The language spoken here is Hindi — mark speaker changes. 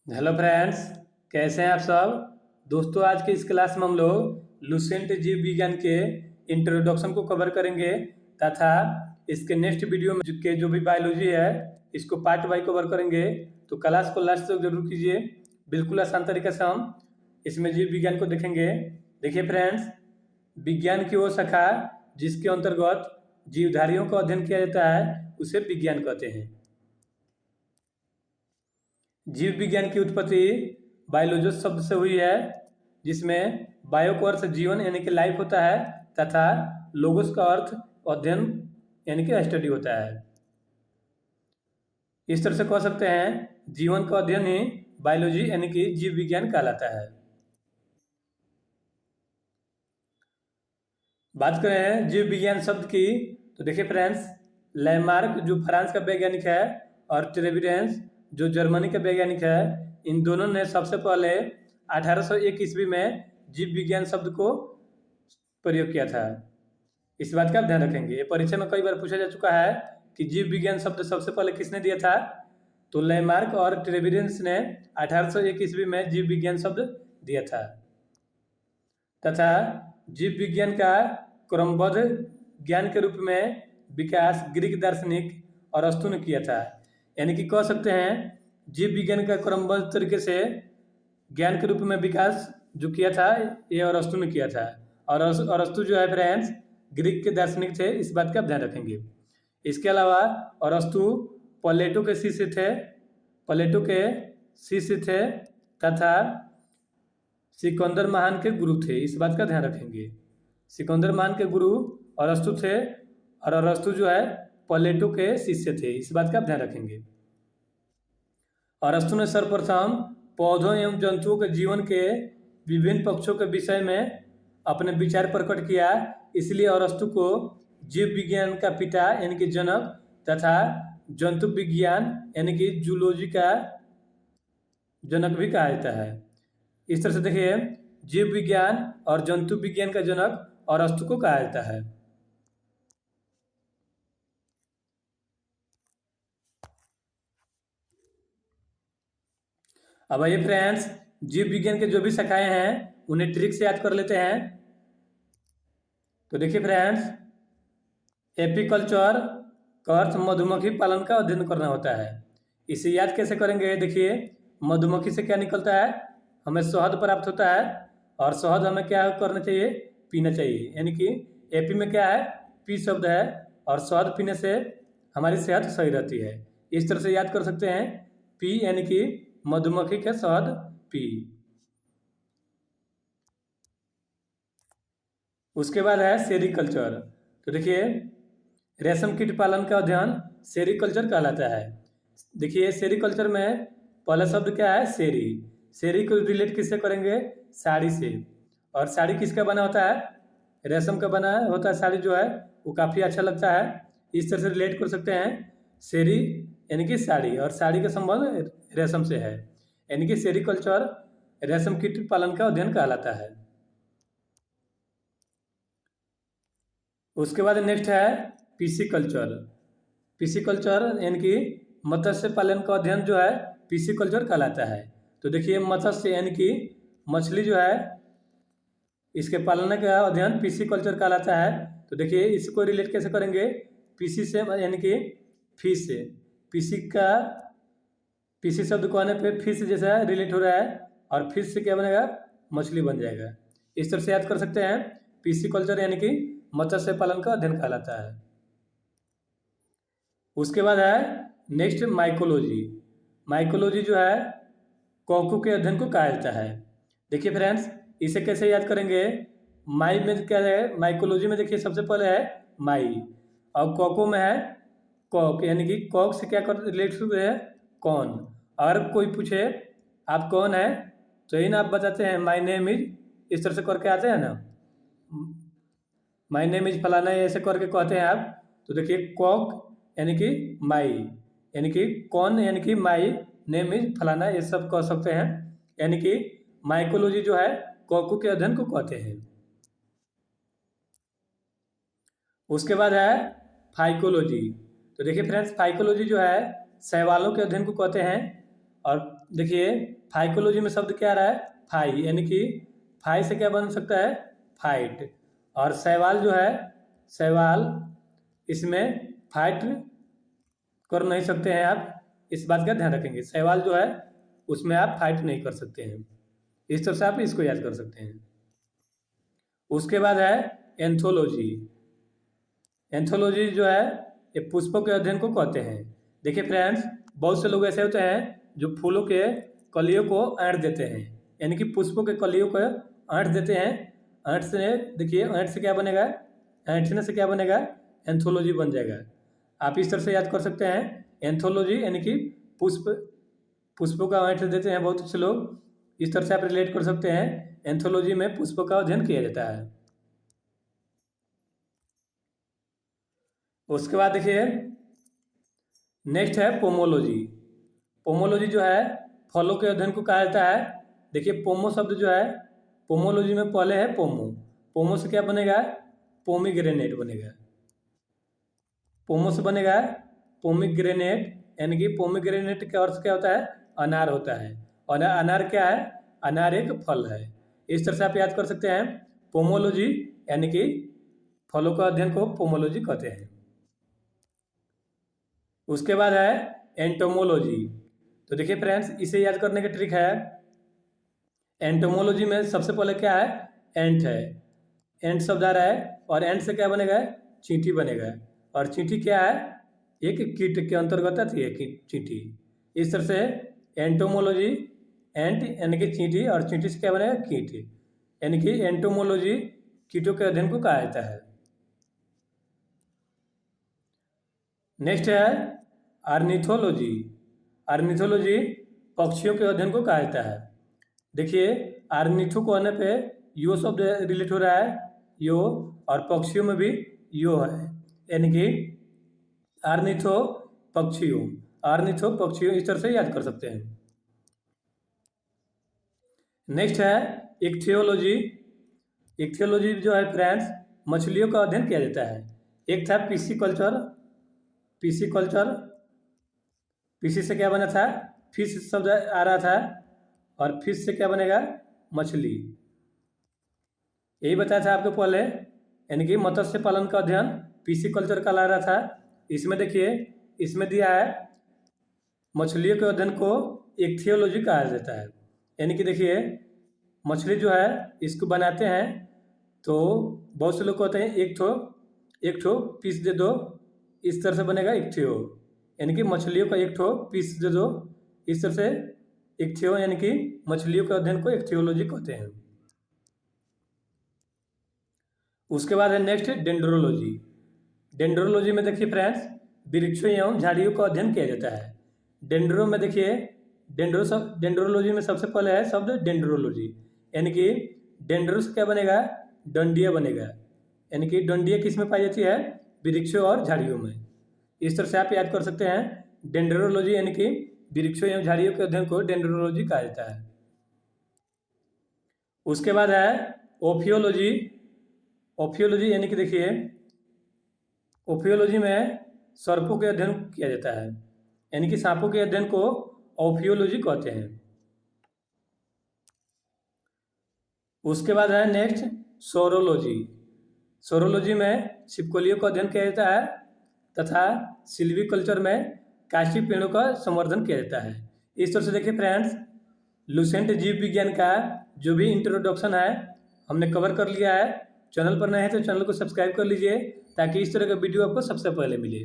Speaker 1: हेलो फ्रेंड्स, कैसे हैं आप सब। दोस्तों, आज के इस क्लास में हम लोग लुसेंट जीव विज्ञान के इंट्रोडक्शन को कवर करेंगे तथा इसके नेक्स्ट वीडियो में जो भी बायोलॉजी है इसको पार्ट वाई कवर करेंगे। तो क्लास को लास्ट तक जरूर कीजिए। बिल्कुल आसान तरीके से हम इसमें जीव विज्ञान को देखेंगे। देखिए फ्रेंड्स, विज्ञान की वो शाखा जिसके अंतर्गत जीवधारियों का अध्ययन किया जाता है उसे विज्ञान कहते हैं। जीव विज्ञान की उत्पत्ति बायोलॉजिस्ट शब्द से हुई है, जिसमें बायो का अर्थ जीवन यानी कि लाइफ होता है तथा लोगोस का अर्थ अध्ययन यानी कि स्टडी होता है। इस तरह से कह सकते हैं जीवन का अध्ययन ही बायोलॉजी यानी कि जीव विज्ञान कहलाता है। बात करें जीव विज्ञान शब्द की तो देखिए फ्रेंड्स, लैमार्क जो फ्रांस का वैज्ञानिक है और ट्रेविडेंस जो जर्मनी का वैज्ञानिक है, इन दोनों ने सबसे पहले 1801 ईस्वी में जीव विज्ञान शब्द को प्रयोग किया था। इस बात का आप ध्यान रखेंगे। ये परीक्षा में कई बार पूछा जा चुका है कि जीव विज्ञान शब्द सबसे पहले किसने दिया था। तो लैमार्क और ट्रेविडेंस ने 1801 ईस्वी में जीव विज्ञान शब्द दिया था तथा जीव विज्ञान का क्रमबद्ध ज्ञान के रूप में विकास ग्रीक दार्शनिक अरस्तु ने किया था। यानी कि कह सकते हैं जीव विज्ञान का क्रमबद्ध तरीके से ज्ञान के रूप में विकास जो किया था ये अरस्तु ने किया था। और अरस्तु जो है फ्रेंड्स ग्रीक के दार्शनिक थे, इस बात का आप ध्यान रखेंगे। इसके अलावा अरस्तु प्लेटो के शिष्य थे तथा सिकंदर महान के गुरु थे। इस बात का ध्यान रखेंगे। सिकंदर महान के गुरु अरस्तु थे और अरस्तु जो है प्लेटो के शिष्य थे। इस बात का आप ध्यान रखेंगे। अरस्तु ने सर्वप्रथम पौधों एवं जंतुओं के जीवन के विभिन्न पक्षों के विषय में अपने विचार प्रकट किया। इसलिए अरस्तु को जीव विज्ञान का पिता यानी कि जनक तथा जंतु विज्ञान यानी कि जूलॉजी का जनक भी कहा जाता है। इस तरह से देखिए, जीव विज्ञान और जंतु विज्ञान का जनक अरस्तु को कहा जाता है। अब आइए फ्रेंड्स, जीव विज्ञान के जो भी शाखाएं हैं उन्हें ट्रिक से याद कर लेते हैं। तो देखिए फ्रेंड्स, एपीकल्चर का अर्थ मधुमक्खी पालन का अध्ययन करना होता है। इसे याद कैसे करेंगे। देखिए, मधुमक्खी से क्या निकलता है, हमें शहद प्राप्त होता है और शहद हमें क्या करना चाहिए, पीना चाहिए। यानी कि एपी में क्या है, पी शब्द है और शहद पीने से हमारी सेहत सही रहती है। इस तरह से याद कर सकते हैं, पी यानी कि मधुमक्खी के शहद पी। उसके बाद है सेरीकल्चर। तो देखिए, रेशम कीट पालन का अध्ययन सेरीकल्चर कहलाता है। देखिए, सेरीकल्चर में पहला शब्द क्या है, सेरी। सेरी को रिलेट किससे करेंगे, साड़ी से। और साड़ी किसका बना होता है, रेशम का बना होता है। साड़ी जो है वो काफ़ी अच्छा लगता है। इस तरह से रिलेट कर सकते हैं, सेरी यानी कि साड़ी और साड़ी का संबंध रेशम से है। यानी कि सेरीकल्चर रेशम कीट पालन का अध्ययन कहलाता है। उसके बाद नेक्स्ट है पिसिकल्चर। पिसिकल्चर यानी कि मत्स्य पालन का अध्ययन जो है पिसिकल्चर कहलाता है। तो देखिए, मत्स्य यानी कि मछली जो है इसके पालन का अध्ययन पिसिकल्चर कहलाता है। तो देखिए, इसको रिलेट कैसे करेंगे, पीसी से यानी कि फिश से। पीसी शब्द को आने पे फिश जैसा रिलेट हो रहा है और फिश से क्या बनेगा, मछली बन जाएगा। इस तरह से याद कर सकते हैं, पिसिकल्चर यानी कि मत्स्य पालन का अध्ययन कहलाता है। उसके बाद है नेक्स्ट माइकोलॉजी। माइकोलॉजी जो है कॉकू के अध्ययन को कहा जाता है। देखिए फ्रेंड्स, इसे कैसे याद करेंगे, माई में क्या है, माइकोलॉजी में देखिए सबसे पहले है माई और कॉको में है कॉक। यानी कि कॉक से क्या कर रिलेट हुए है, कौन। अगर कोई पूछे आप कौन है तो इन आप बताते हैं माई नेम इज, इस तरह से करके आते हैं ना, माई नेम इज फलाना, ऐसे करके कहते हैं आप। तो देखिए, कॉक यानी कि माई यानी कि कौन यानी कि माई नेम इज फलाना, ये सब कह सकते हैं। यानी कि माइकोलॉजी जो है कॉकू के अध्ययन को कहते हैं। उसके बाद है फाइकोलॉजी। तो देखिए फ्रेंड्स, फाइकोलॉजी जो है शैवालों के अध्ययन को कहते हैं और देखिए फाइकोलॉजी में शब्द क्या आ रहा है, फाई, यानी कि फाई से क्या बन सकता है, फाइट। और शैवाल जो है, शैवाल, इसमें फाइट कर नहीं सकते हैं आप, इस बात का ध्यान रखेंगे। शैवाल जो है उसमें आप फाइट नहीं कर सकते हैं, इस तरह से आप इसको याद कर सकते हैं। उसके बाद है एंथोलॉजी। एंथोलॉजी जो है ये पुष्पों के अध्ययन को कहते हैं। देखिए फ्रेंड्स, बहुत से लोग ऐसे होते हैं जो फूलों के कलियों को ऐंठ देते हैं, यानी कि पुष्पों के कलियों को ऐंठ देते हैं। ऐंठ से देखिए, ऐंठ से क्या बनेगा, ऐंठने से क्या बनेगा, एंथोलॉजी बन जाएगा। आप इस तरह से याद कर सकते हैं, एंथोलॉजी यानी कि पुष्पों का ऐंठ देते हैं बहुत से लोग, इस तरह से आप रिलेट कर सकते हैं। एंथोलॉजी में पुष्पों का अध्ययन किया जाता है। उसके बाद देखिए नेक्स्ट है पोमोलॉजी। पोमोलॉजी जो है फलों के अध्ययन को कहा जाता है। देखिए पोमो शब्द जो है पोमोलॉजी में पहले है पोमो, पोमो से क्या बनेगा, पोमीग्रेनेट बनेगा। पोमो से बनेगा पोमीग्रेनेट, यानी कि पोमीग्रेनेट का अर्थ क्या होता है, अनार होता है। और अनार क्या है, अनार एक फल है। इस तरह से आप याद कर सकते हैं पोमोलॉजी, यानी कि फलों का अध्ययन को पोमोलॉजी कहते हैं। उसके बाद है एंटोमोलॉजी। तो देखिए फ्रेंड्स, इसे याद करने का ट्रिक है, एंटोमोलॉजी में सबसे पहले क्या है, एंट है, एंट शब्द आ रहा है, और एंट से क्या बनेगा, चींटी बनेगा। और चींटी क्या है, एक कीट के अंतर्गत आती है चींटी। इस तरह से एंटोमोलॉजी, एंट यानी कि चींटी, और चींटी से क्या बनेगा, कीट, यानी कि एंटोमोलॉजी कीटों के अध्ययन को कहा जाता है। नेक्स्ट है ऑर्निथोलॉजी। ऑर्निथोलॉजी पक्षियों के अध्ययन को कहा जाता है। देखिए ऑर्निथो को आने पे यो शब्द रिलेट हो रहा है, यो, और पक्षियों में भी यो है, यानी कि ऑर्निथो पक्षियों, ऑर्निथो पक्षियों, इस तरह से याद कर सकते हैं। नेक्स्ट है इक्थियोलॉजी। इक्थियोलॉजी जो है फ्रेंड्स, मछलियों का अध्ययन किया जाता है। एक था पिसिकल्चर, पिसिकल्चर, पीसी से क्या बना था, फिश शब्द आ रहा था, और फिश से क्या बनेगा, मछली। यही बताया था आपको पहले, यानी कि मत्स्य पालन का अध्ययन पिसिकल्चर का ला रहा था। इसमें देखिए, इसमें दिया है मछलियों के अध्ययन को इक्थियोलॉजी कहा जाता है। यानी कि देखिए मछली जो है इसको बनाते हैं तो बहुत से लोग कहते हैं एक ठो पीस दे दो, इस तरह से बनेगा इक्थियो, यानी कि मछलियों का एक ठो पीस दे दो, इस तरह से इक्थियो, यानी कि मछलियों के अध्ययन को इक्थियोलॉजी कहते हैं। उसके बाद है नेक्स्ट डेंड्रोलॉजी। डेंड्रोलॉजी में देखिए फ्रेंड्स, वृक्षों एवं झाड़ियों का अध्ययन किया जाता है। डेंड्रो में देखिए, डेंड्रोलॉजी में सबसे पहले है शब्द डेंड्रोलॉजी, यानी कि डेंड्रो से क्या बनेगा, डंडिया बनेगा, यानी कि डंडिया किस में पाई जाती है, वृक्षों और झाड़ियों में। इस तरह से आप याद कर सकते हैं डेंड्रोलॉजी, यानी कि वृक्षों एवं झाड़ियों के अध्ययन को डेंड्रोलॉजी कहा जाता है। उसके बाद है ओफियोलॉजी। ओफियोलॉजी यानी कि देखिए ओफियोलॉजी में सर्पों के अध्ययन किया जाता है, यानी कि सांपों के अध्ययन को ओफियोलॉजी कहते हैं। उसके बाद है नेक्स्ट सोरोलॉजी। सोरोलॉजी में छिपकलियों का अध्ययन किया जाता है तथा सिल्वीकल्चर में काष्ठी पेड़ों का संवर्धन किया जाता है। इस तरह से देखिए फ्रेंड्स, लुसेंट जीव विज्ञान का जो भी इंट्रोडक्शन है हमने कवर कर लिया है। चैनल पर नए हैं तो चैनल को सब्सक्राइब कर लीजिए ताकि इस तरह का वीडियो आपको सबसे पहले मिले।